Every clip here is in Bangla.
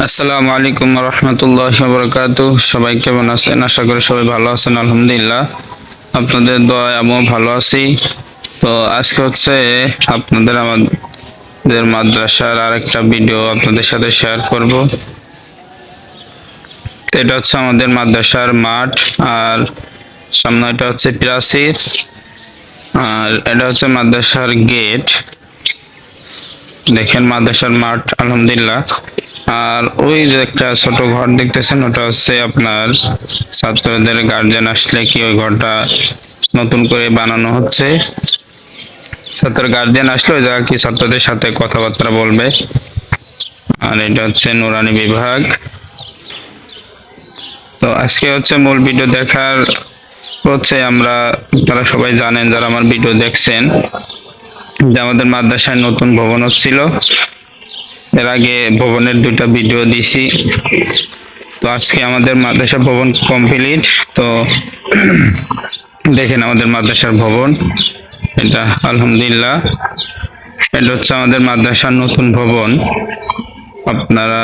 আসসালামু আলাইকুম রহমতুল্লাহি ওয়া বারাকাতুহু। সবাই কেমন আছেন? আশা করি সবাই ভালো আছেন। আলহামদুলিল্লাহ, আপনাদের দোয়ায় আমিও ভালো আছি। তো আজকে হচ্ছে আমাদের মাদ্রাসার আরেকটা ভিডিও আপনাদের সাথে শেয়ার করব। তো এটা হচ্ছে আমাদের মাদ্রাসার মাঠ, আর সামনে এটা হচ্ছে প্রাচীর, আর এটা হচ্ছে মাদ্রাসার গেট। দেখেন মাদ্রাসার মাঠ, আলহামদুলিল্লাহ। আর ওই যে একটা ছোট ঘর দেখতেছেন, ওটা হচ্ছে আপনার ছাত্রদের গার্জেন আসলে কি ওই ঘরটা নতুন করে বানানো হচ্ছে। ছাত্র গার্জেন আসলে ওই জায়গা কি ছাত্রদের সাথে কথাবার্তা বলবে। আর এটা হচ্ছে নুরানি বিভাগ। তো আজকে হচ্ছে মূল ভিডিও দেখার হচ্ছে আপনারা সবাই জানেন, যারা আমার ভিডিও দেখছেন, যে আমাদের মাদ্রাসায় নতুন ভবন হচ্ছিল। এর আগে ভবনের দুইটা ভিডিও দিছি। তো আজকে আমাদের মাদ্রাসা ভবন কমপ্লিট। তো দেখেন আমাদের মাদ্রাসার ভবন, এটা আলহামদুলিল্লাহ। এটা হচ্ছে আমাদের মাদ্রাসার নতুন ভবন। আপনারা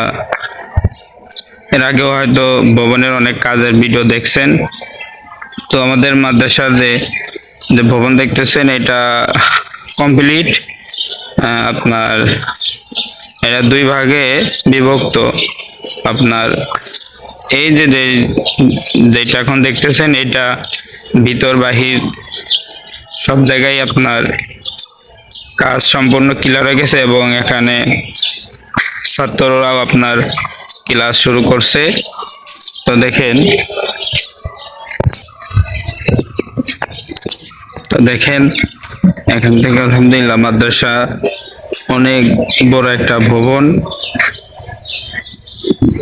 এর আগেও হয়তো ভবনের অনেক কাজের ভিডিও দেখছেন। তো আমাদের মাদ্রাসার যে যে ভবন দেখতেছেন, এটা কমপ্লিট। আপনার এটা দুই ভাগে বিভক্ত। আপনার এই যে যেটা এখন দেখতেছেন, এটা ভিতর বাহির সব জায়গায় আপনার কাজ সম্পূর্ণ ক্লিয়ার হয়ে গেছে, এবং এখানে ছাত্ররাও আপনার ক্লাস শুরু করছে। তো দেখেন এখান থেকে আলহামদুলিল্লাহ মাদ্রাসা অনেক বড় একটা ভবন।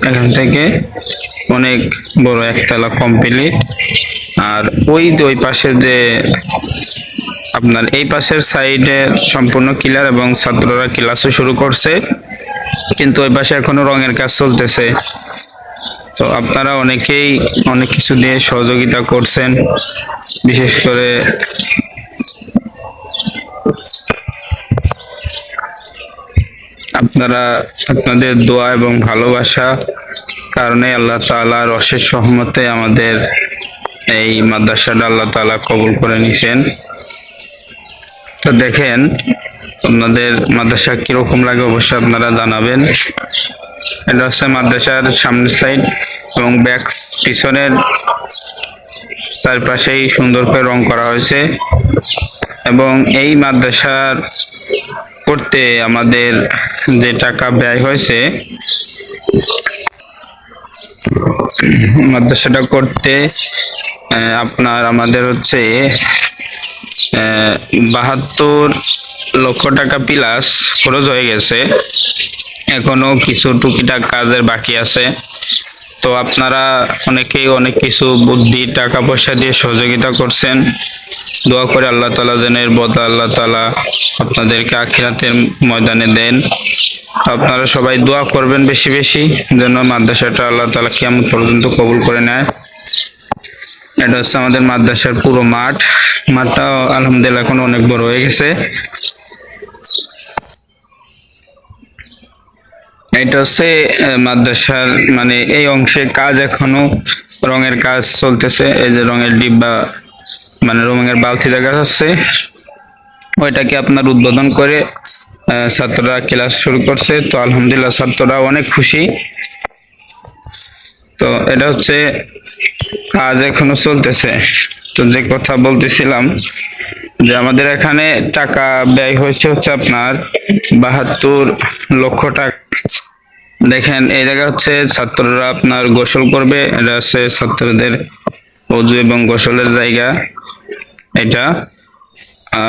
এখান থেকে অনেক বড় একতলা কমপ্লিট। আর ওই পাশের যে আপনার এই পাশের সাইডে সম্পূর্ণ ক্লিয়ার, এবং ছাত্ররা ক্লাসও শুরু করছে, কিন্তু ওই পাশে এখনো রঙের কাজ চলতেছে। তো আপনারা অনেকেই অনেক কিছু দিয়ে সহযোগিতা করছেন, বিশেষ করে আপনাদের দোয়া এবং ভালোবাসা কারণে আল্লাহ তাআলার অশেষ রহমতে আমাদের এই মাদ্রাসাটা আল্লাহ তাআলা কবুল করে নিছেন। তো দেখেন আপনাদের মাদ্রাসা কিরকম লাগে অবশ্যই আপনারা জানাবেন। এটা হচ্ছে মাদ্রাসার সামনের সাইড, এবং ব্যাক পিছনের চারপাশেই সুন্দর করে রং করা হয়েছে। এবং এই মাদ্রাসার করতে আমাদের যে টাকা ব্যয় হয়েছে, মাদ্রাসাটা করতে আমাদের হচ্ছে 72 লক্ষ টাকা প্লাস খরচ হয়ে গেছে। এখনো কিছু টুকিটাক কাজের বাকি আছে। তো আপনারা অনেকেই অনেক কিছু বুদ্ধি টাকা পয়সা দিয়ে সহযোগিতা করছেন। দোয়া করে আল্লাহ তাআলা যেন এর বদলা আল্লাহ তাআলা আপনাদেরকে আখিরাতের ময়দানে দেন। আপনারা সবাই দোয়া করবেন বেশি বেশি, যেন মাদ্রাসাটা আল্লাহ তাআলা কিয়ামত পর্যন্ত কবুল করে নেয়। এটা হচ্ছে আমাদের মাদ্রাসার পুরো মাঠটা আলহামদুলিল্লাহ এখন অনেক বড় হয়ে গেছে। এটা হচ্ছে মাদ্রাসার মানে এই অংশে কাজ এখনো রঙের কাজ চলতেছে। এই যে রঙের ডিব্বা মানে রঙের বালতি দেখা যাচ্ছে, ওইটাকে আপনার উদ্বোধন করে ছাত্ররা ক্লাস শুরু করছে। তো আলহামদুলিল্লাহ ছাত্ররা অনেক খুশি। তো এটা হচ্ছে কাজ এখনো চলতেছে। তো যে কথা বলতেছিলাম, যে আমাদের এখানে টাকা ব্যয় হয়েছে হচ্ছে আপনার 72 লক্ষ টাকা। দেখেন এই জায়গা হচ্ছে ছাত্ররা আপনার গোসল করবে, এটা হচ্ছে ছাত্রদের ওযু এবং গোসলের জায়গা এটা।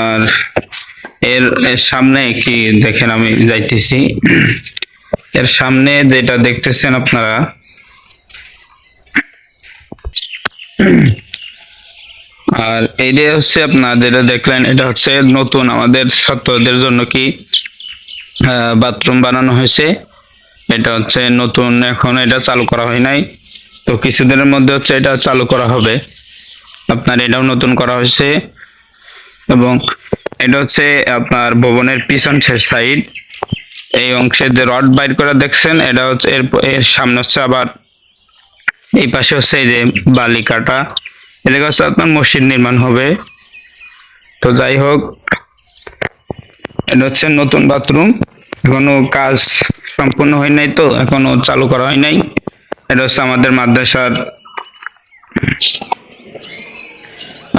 আর এর সামনে কি দেখেন, আমি যাইতেছি, এর সামনে যেটা দেখতেছেন আপনারা, আর এইটা হচ্ছে আপনার যেটা দেখলেন, এটা হচ্ছে নতুন আমাদের ছাত্রদের জন্য কি বাথরুম বানানো হয়েছে। এটা হচ্ছে নতুন, এখন এটা চালু করা হয় নাই। তো কিছুদিনের মধ্যে হচ্ছে এটা চালু করা হবে। আপনার এটাও নতুন করা হয়েছে। এবং এটা হচ্ছে আপনার ভবনের পিছনের সাইড। এই অংশে যে রড বাইর করে দেখছেন, এটা হচ্ছে এর সামনে হচ্ছে আবার এই পাশে হচ্ছে এই যে বালি কাটা, এদিকে হচ্ছে আপনার মসজিদ নির্মাণ হবে। তো যাই হোক, এটা হচ্ছে নতুন বাথরুম, এখনো কাজ সম্পূর্ণ হয় নাই, তো এখনো চালু করা হয় নাই। এটা হচ্ছে আমাদের মাদ্রাসার,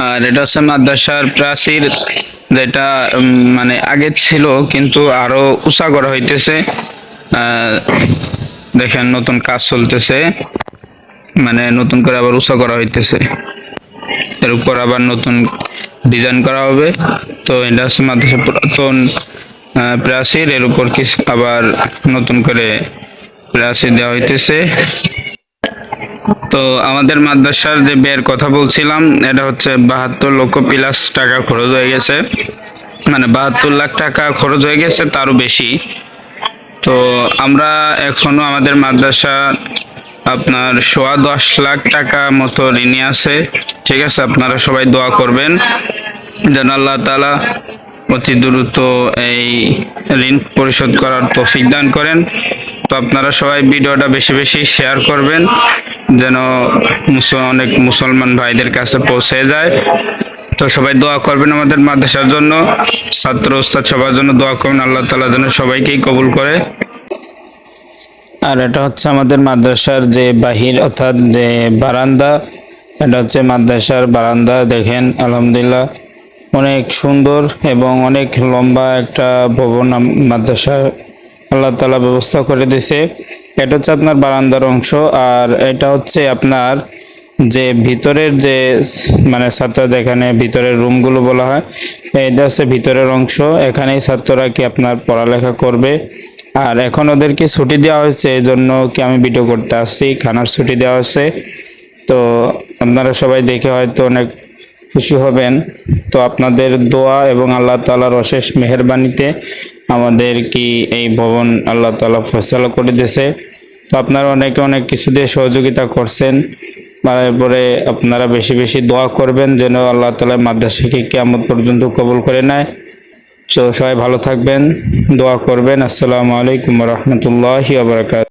আর এটা হচ্ছে মাদ্রাসার প্রাচীর, যেটা মানে আগে ছিল কিন্তু আরো উঁচা করা হইতেছে। দেখেন নতুন কাজ চলতেছে, মানে নতুন করে আবার উঁচা করা হইতেছে, এর উপর আবার নতুন ডিজাইন করা হবে। তো এটা হচ্ছে মাদ্রাসা পুরাতন প্রাচীর, এর উপর কিছু আবার নতুন করে প্রাচীর দেওয়া হইতেছে। তো আমাদের মাদ্রাসার যে ব্যয়ের কথা বলছিলাম, এটা হচ্ছে 72 লক্ষ প্লাস টাকা খরচ হয়ে গেছে, মানে 72 লাখ টাকা খরচ হয়ে গেছে, তারও বেশি। তো আমরা এখনো আমাদের মাদ্রাসা আপনার 10.25 লাখ টাকা মতো ঋণে আছে। ঠিক আছে, আপনারা সবাই দোয়া করবেন যেন আল্লাহ তাআলা অতি দ্রুত এই ঋণ পরিশোধ করার তৌফিক দান করেন। তো আপনারা সবাই ভিডিওটা বেশি বেশি শেয়ার করবেন যেন অনেক মুসলমান ভাইদের কাছে পৌঁছে যায়। তো সবাই দোয়া করবেন আমাদের মাদ্রাসার জন্য, ছাত্র ওস্তাদ সবার জন্য দোয়া করবেন, আল্লাহ তাআলা যেন সবাইকেই কবুল করে। আর এটা হচ্ছে আমাদের মাদ্রাসার যে বাহির অর্থাৎ যে বারান্দা, এটা হচ্ছে মাদ্রাসার বারান্দা। দেখেন আলহামদুলিল্লাহ অনেক সুন্দর এবং অনেক লম্বা একটা ভবন মাদ্রাসা আল্লাহ তাআলা ব্যবস্থা করে দিয়েছে। এটা হচ্ছে আপনার বারান্দার অংশ, আর এটা হচ্ছে আপনার যে ভিতরের যে মানে ছাত্রদের এখানে ভিতরের রুমগুলো বলা হয়, এটা হচ্ছে ভিতরের অংশ, এখানেই ছাত্ররা কি আপনার পড়ালেখা করবে। আর এখন ওদেরকে ছুটি দেওয়া হয়েছে, এই জন্য কি আমি ভিডিও করতে আসছি, খানার ছুটি দেওয়া হয়েছে। তো আপনারা সবাই দেখে হয়তো অনেক খুশি হবেন। তো আপনাদের দোয়া এবং আল্লাহ তাআলার অশেষ মেহেরবানিতে আমাদের কি এই ভবন আল্লাহ তাআলা ফয়সালা করে দিয়েছে। তো আপনারা অনেকে অনেক কিছু দিয়ে সহযোগিতা করছেন, তারপরে আপনারা বেশি বেশি দোয়া করবেন যেন আল্লাহ তাআলা মাদ্রাসাকে কিয়ামত পর্যন্ত কবুল করে নেয়। তো সবাই ভালো থাকবেন, দোয়া করবেন। আসসালামু আলাইকুম ওয়া রাহমাতুল্লাহি ওয়া বারাকাতুহু।